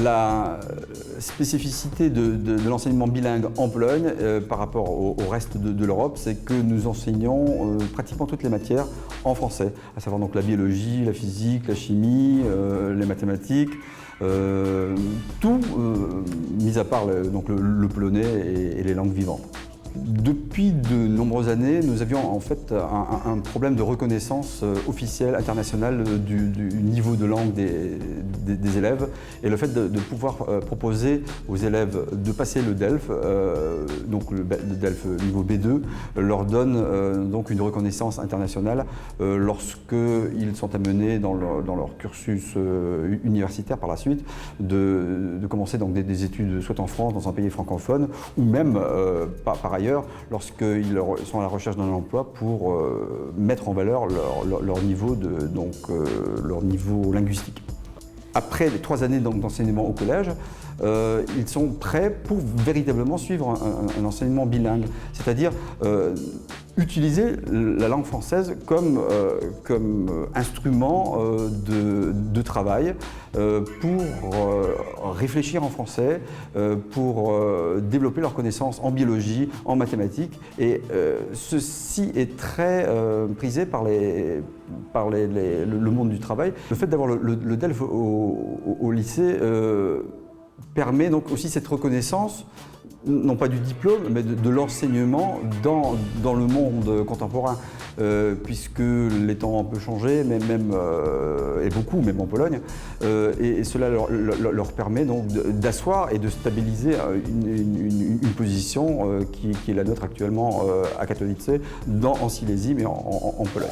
La spécificité de l'enseignement bilingue en Pologne par rapport au reste de l'Europe, c'est que nous enseignons pratiquement toutes les matières en français, à savoir donc la biologie, la physique, la chimie, les mathématiques, tout mis à part le polonais et les langues vivantes. Depuis de nombreuses années, nous avions en fait un problème de reconnaissance officielle, internationale du niveau de langue des élèves, et le fait de pouvoir proposer aux élèves de passer le DELF, donc le DELF niveau B2, leur donne donc une reconnaissance internationale lorsqu'ils sont amenés dans leur cursus universitaire par la suite de commencer donc des études soit en France, dans un pays francophone, ou même par ailleurs lorsqu'ils sont à la recherche d'un emploi pour mettre en valeur leur niveau leur niveau linguistique. Après les 3 années d'enseignement au collège, ils sont prêts pour véritablement suivre un enseignement bilingue, c'est-à-dire utiliser la langue française comme instrument de travail pour réfléchir en français, pour développer leurs connaissances en biologie, en mathématiques. Et ceci est très prisé par le monde du travail. Le fait d'avoir le DELF au lycée permet donc aussi cette reconnaissance, non pas du diplôme, mais de l'enseignement dans le monde contemporain, puisque les temps ont un peu changé, mais même, et beaucoup, même en Pologne, et cela leur permet donc d'asseoir et de stabiliser une position qui est la nôtre actuellement à Katowice, en Silésie, mais en Pologne.